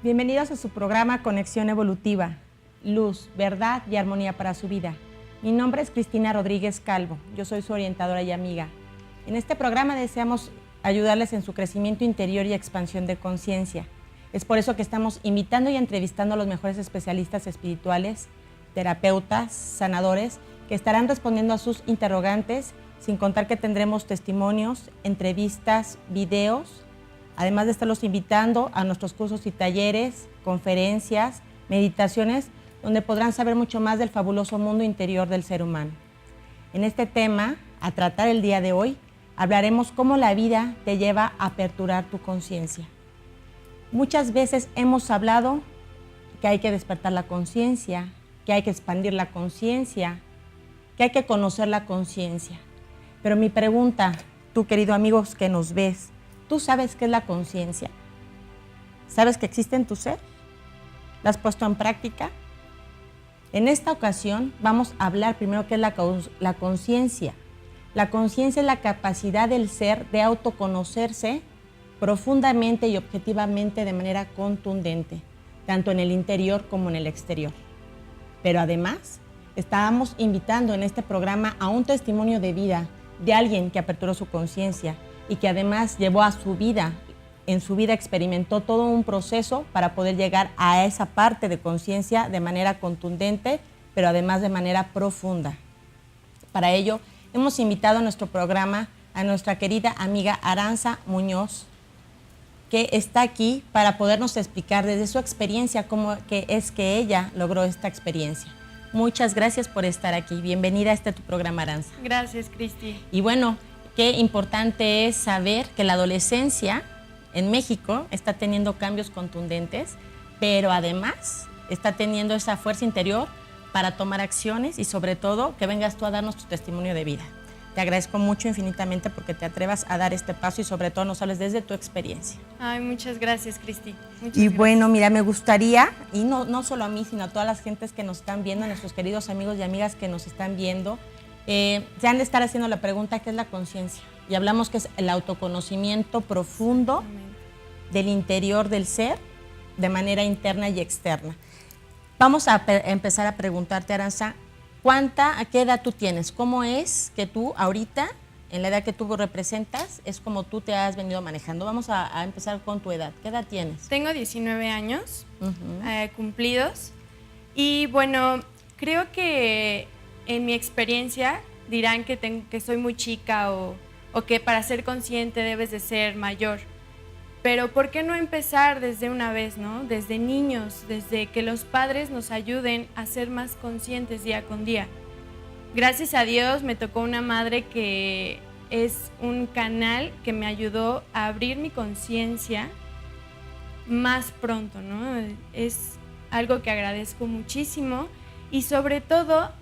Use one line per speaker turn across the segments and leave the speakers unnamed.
Bienvenidos a su programa Conexión Evolutiva, luz, verdad y armonía para su vida. Mi nombre es Cristina Rodríguez Calvo, yo soy su orientadora y amiga. En este programa deseamos ayudarles en su crecimiento interior y expansión de conciencia. Es por eso que estamos invitando y entrevistando a los mejores especialistas espirituales, terapeutas, sanadores, que estarán respondiendo a sus interrogantes, sin contar que tendremos testimonios, entrevistas, videos, además de estarlos invitando a nuestros cursos y talleres, conferencias, meditaciones, donde podrán saber mucho más del fabuloso mundo interior del ser humano. En este tema, a tratar el día de hoy, hablaremos cómo la vida te lleva a aperturar tu conciencia. Muchas veces hemos hablado que hay que despertar la conciencia, que hay que expandir la conciencia, que hay que conocer la conciencia. Pero mi pregunta, tú querido amigo que nos ves, ¿tú sabes qué es la conciencia? ¿Sabes que existe en tu ser? ¿La has puesto en práctica? En esta ocasión vamos a hablar primero qué es la conciencia. La conciencia es la capacidad del ser de autoconocerse profundamente y objetivamente de manera contundente, tanto en el interior como en el exterior. Pero además, estábamos invitando en este programa a un testimonio de vida de alguien que aperturó su conciencia y que además llevó a su vida, en su vida experimentó todo un proceso para poder llegar a esa parte de conciencia de manera contundente, pero además de manera profunda. Para ello, hemos invitado a nuestro programa a nuestra querida amiga Aranza Muñoz, que está aquí para podernos explicar desde su experiencia cómo que es que ella logró esta experiencia. Muchas gracias por estar aquí. Bienvenida a tu programa, Aranza.
Gracias, Cristi.
Y bueno, qué importante es saber que la adolescencia en México está teniendo cambios contundentes, pero además está teniendo esa fuerza interior para tomar acciones y sobre todo que vengas tú a darnos tu testimonio de vida. Te agradezco mucho infinitamente porque te atrevas a dar este paso y sobre todo nos hables desde tu experiencia.
Ay, muchas gracias, Cristi.
Bueno, mira, me gustaría, y no solo a mí, sino a todas las gentes que nos están viendo, a nuestros queridos amigos y amigas que nos están viendo, se han de estar haciendo la pregunta, ¿qué es la conciencia? Y hablamos que es el autoconocimiento profundo del interior del ser, de manera interna y externa. Vamos a empezar a preguntarte, Aranza, ¿a qué edad tú tienes? ¿Cómo es que tú ahorita, en la edad que tú representas, es como tú te has venido manejando? Vamos a empezar con tu edad. ¿Qué edad tienes?
Tengo 19 años cumplidos y bueno, creo que en mi experiencia dirán que soy muy chica o que para ser consciente debes de ser mayor. Pero ¿por qué no empezar desde una vez, ¿no? Desde niños, desde que los padres nos ayuden a ser más conscientes día con día. Gracias a Dios me tocó una madre que es un canal que me ayudó a abrir mi conciencia más pronto, ¿no? Es algo que agradezco muchísimo y sobre todo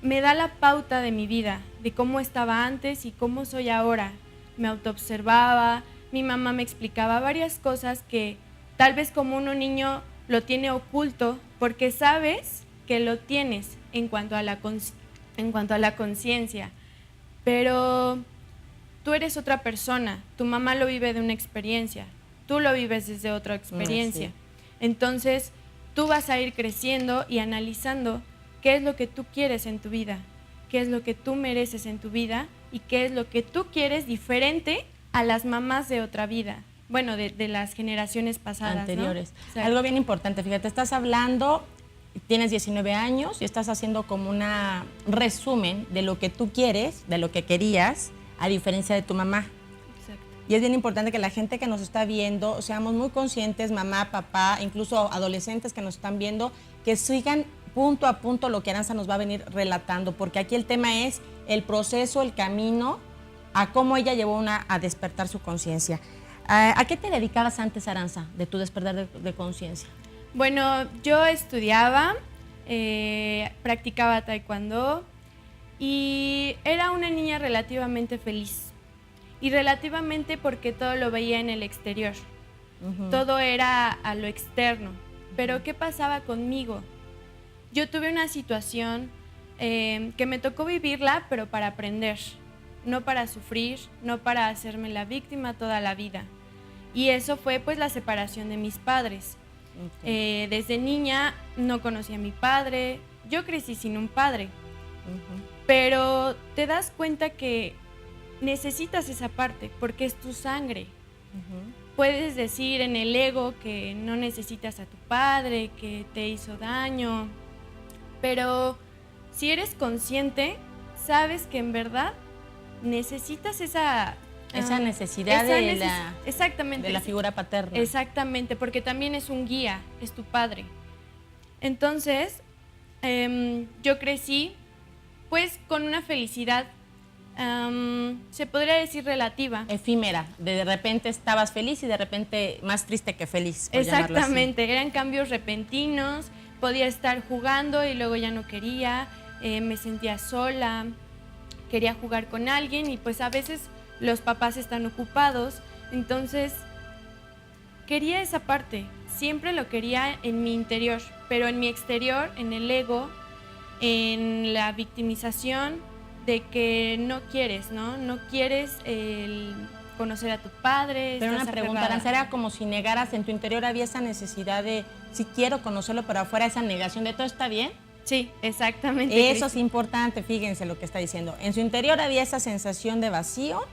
me da la pauta de mi vida, de cómo estaba antes y cómo soy ahora. Me autoobservaba. Mi mamá me explicaba varias cosas que tal vez como uno niño lo tiene oculto porque sabes que lo tienes en cuanto a la conciencia, pero tú eres otra persona, tu mamá lo vive de una experiencia, tú lo vives desde otra experiencia. Sí. Entonces tú vas a ir creciendo y analizando qué es lo que tú quieres en tu vida, qué es lo que tú mereces en tu vida y qué es lo que tú quieres diferente a las mamás de otra vida, bueno, de las generaciones pasadas,
anteriores.
¿no?
Algo bien importante, fíjate, estás hablando, tienes 19 años y estás haciendo como un resumen de lo que tú quieres, de lo que querías, a diferencia de tu mamá.
Exacto.
Y es bien importante que la gente que nos está viendo, seamos muy conscientes, mamá, papá, incluso adolescentes que nos están viendo, que sigan punto a punto lo que Aranza nos va a venir relatando, porque aquí el tema es el proceso, el camino, a cómo ella llevó a despertar su conciencia. ¿A qué te dedicabas antes, Aranza, de tu despertar de conciencia?
Bueno, yo estudiaba, practicaba taekwondo y era una niña relativamente feliz. Y relativamente porque todo lo veía en el exterior. Todo era a lo externo. Pero ¿qué pasaba conmigo? Yo tuve una situación que me tocó vivirla, pero para aprender. No para sufrir, no para hacerme la víctima toda la vida. Y eso fue pues la separación de mis padres.
Okay.
Desde niña no conocí a mi padre, yo crecí sin un padre,
Ujú.
pero te das cuenta que necesitas esa parte porque es tu sangre.
Ujú.
Puedes decir en el ego que no necesitas a tu padre, que te hizo daño, pero si eres consciente, sabes que en verdad necesitas
Esa necesidad
exactamente,
de la figura paterna.
exactamente, porque también es un guía, es tu padre. Entonces, yo crecí pues con una felicidad, se podría decir relativa.
Efímera, de repente estabas feliz y de repente más triste que feliz, por llamarlo así.
Exactamente, eran cambios repentinos, podía estar jugando y luego ya no quería, me sentía sola, quería jugar con alguien y pues a veces los papás están ocupados, entonces quería esa parte, siempre lo quería en mi interior, pero en mi exterior, en el ego, en la victimización de que no quieres, ¿no? No quieres conocer a tu padre.
Pero
estás
una pregunta,
aferrada.
Aranza, era como si negaras, en tu interior había esa necesidad de, sí quiero conocerlo, pero afuera esa negación de todo está bien.
Sí, exactamente.
Eso es importante, fíjense lo que está diciendo. En su interior había esa sensación de vacío,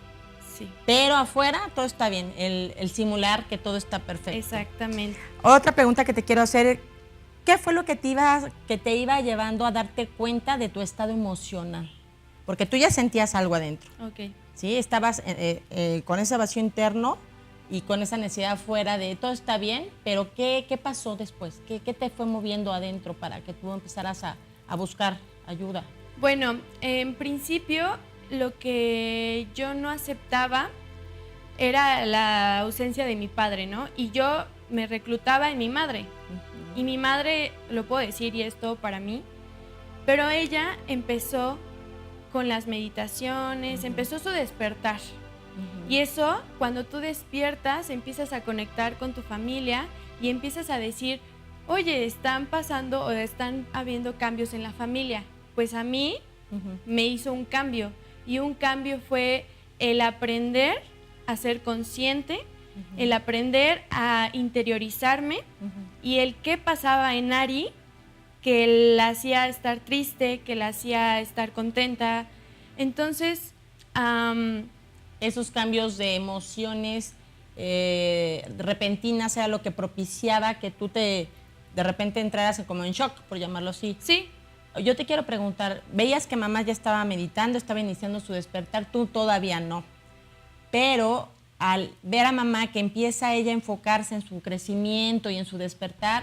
Sí,
pero afuera todo está bien, el simular que todo está perfecto.
exactamente.
Otra pregunta que te quiero hacer, ¿qué fue lo que te iba llevando a darte cuenta de tu estado emocional? Porque tú ya sentías algo adentro,
Ok.
¿sí? Estabas con ese vacío interno y con esa necesidad afuera de todo está bien, pero ¿qué pasó después? ¿Qué te fue moviendo adentro para que tú empezaras a buscar ayuda?
Bueno, en principio lo que yo no aceptaba era la ausencia de mi padre, ¿no? Y yo me reclutaba en mi madre. Y mi madre, lo puedo decir y es todo para mí, pero ella empezó con las meditaciones, empezó su despertar. Y eso, cuando tú despiertas, empiezas a conectar con tu familia y empiezas a decir, oye, están pasando o están habiendo cambios en la familia. Pues a mí me hizo un cambio y un cambio fue el aprender a ser consciente, el aprender a interiorizarme y el qué pasaba en Ari que la hacía estar triste, que la hacía estar contenta. Entonces,
esos cambios de emociones repentinas era lo que propiciaba que tú de repente entraras como en shock, por llamarlo así.
sí,
Yo te quiero preguntar, veías que mamá ya estaba meditando, estaba iniciando su despertar, tú todavía no, pero al ver a mamá que empieza ella a enfocarse en su crecimiento y en su despertar,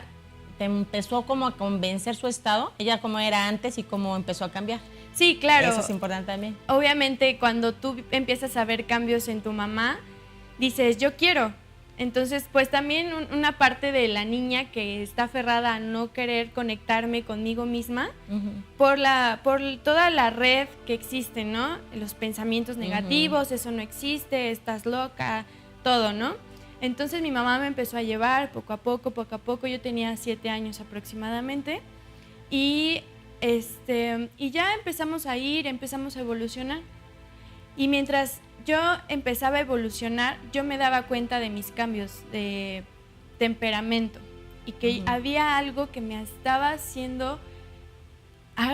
te empezó como a convencer su estado, ella como era antes y cómo empezó a cambiar.
sí, claro.
Eso es importante también.
Obviamente, cuando tú empiezas a ver cambios en tu mamá, dices, yo quiero. Entonces, pues también una parte de la niña que está aferrada a no querer conectarme conmigo misma por toda la red que existe, ¿no? Los pensamientos negativos, eso no existe, estás loca, todo, ¿no? Entonces mi mamá me empezó a llevar poco a poco. Yo tenía 7 años aproximadamente y ya empezamos a ir, empezamos a evolucionar. Y mientras yo empezaba a evolucionar, yo me daba cuenta de mis cambios de temperamento y que había algo que me estaba haciendo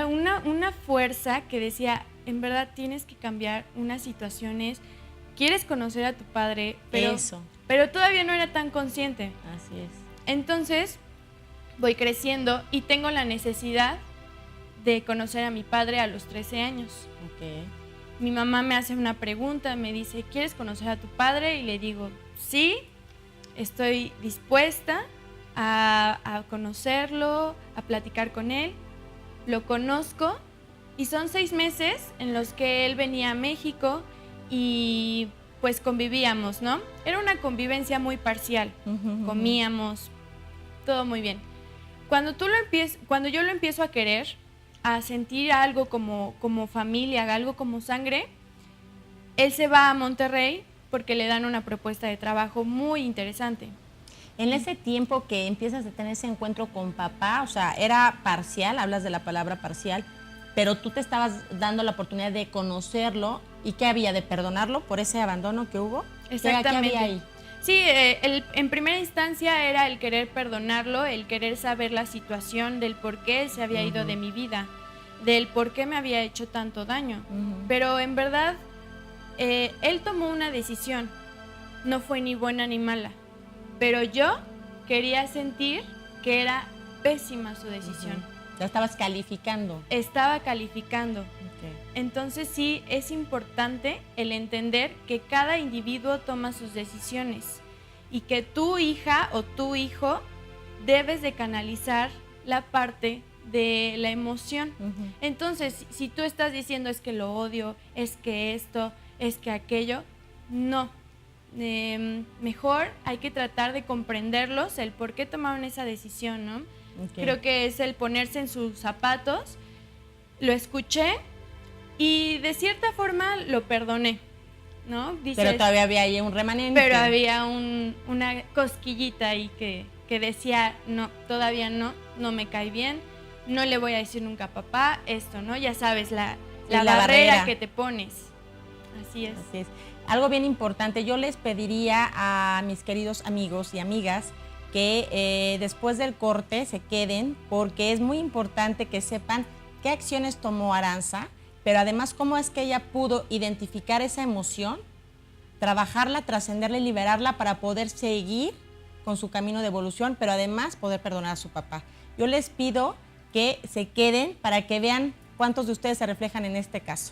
una fuerza que decía, en verdad tienes que cambiar unas situaciones, quieres conocer a tu padre, pero todavía no era tan consciente.
Así es.
Entonces voy creciendo y tengo la necesidad de conocer a mi padre a los 13 años.
Okay.
Mi mamá me hace una pregunta, me dice, ¿quieres conocer a tu padre? Y le digo, sí, estoy dispuesta a conocerlo, a platicar con él. Lo conozco y son 6 meses en los que él venía a México y pues convivíamos, ¿no? Era una convivencia muy parcial, comíamos, todo muy bien. Cuando yo lo empiezo a querer, a sentir algo como familia, algo como sangre, él se va a Monterrey porque le dan una propuesta de trabajo muy interesante.
En ese tiempo que empiezas a tener ese encuentro con papá, o sea, era parcial, hablas de la palabra parcial, pero tú te estabas dando la oportunidad de conocerlo y ¿qué había? ¿De perdonarlo por ese abandono que hubo?
Exactamente.
¿Qué había ahí?
Sí, en primera instancia era el querer perdonarlo, el querer saber la situación del por qué él se había ido de mi vida, del por qué me había hecho tanto daño. Pero en verdad, él tomó una decisión, no fue ni buena ni mala, pero yo quería sentir que era pésima su decisión.
Ya estabas calificando.
Estaba calificando.
Okay.
Entonces sí, es importante el entender que cada individuo toma sus decisiones y que tu hija o tu hijo debes de canalizar la parte de la emoción. Entonces, si tú estás diciendo es que lo odio, es que esto, es que aquello, no. Mejor hay que tratar de comprenderlos, el por qué tomaron esa decisión, ¿no? Okay. Creo que es el ponerse en sus zapatos. Lo escuché y de cierta forma lo perdoné, ¿no? Dices,
pero todavía había ahí un remanente.
Pero había una cosquillita ahí que decía, no, todavía no me cae bien, no le voy a decir nunca a papá esto, ¿no? Ya sabes, la barrera que te pones. Así es.
Así es. Algo bien importante, yo les pediría a mis queridos amigos y amigas que después del corte se queden, porque es muy importante que sepan qué acciones tomó Aranza, pero además cómo es que ella pudo identificar esa emoción, trabajarla, trascenderla y liberarla para poder seguir con su camino de evolución, pero además poder perdonar a su papá. Yo les pido que se queden para que vean cuántos de ustedes se reflejan en este caso.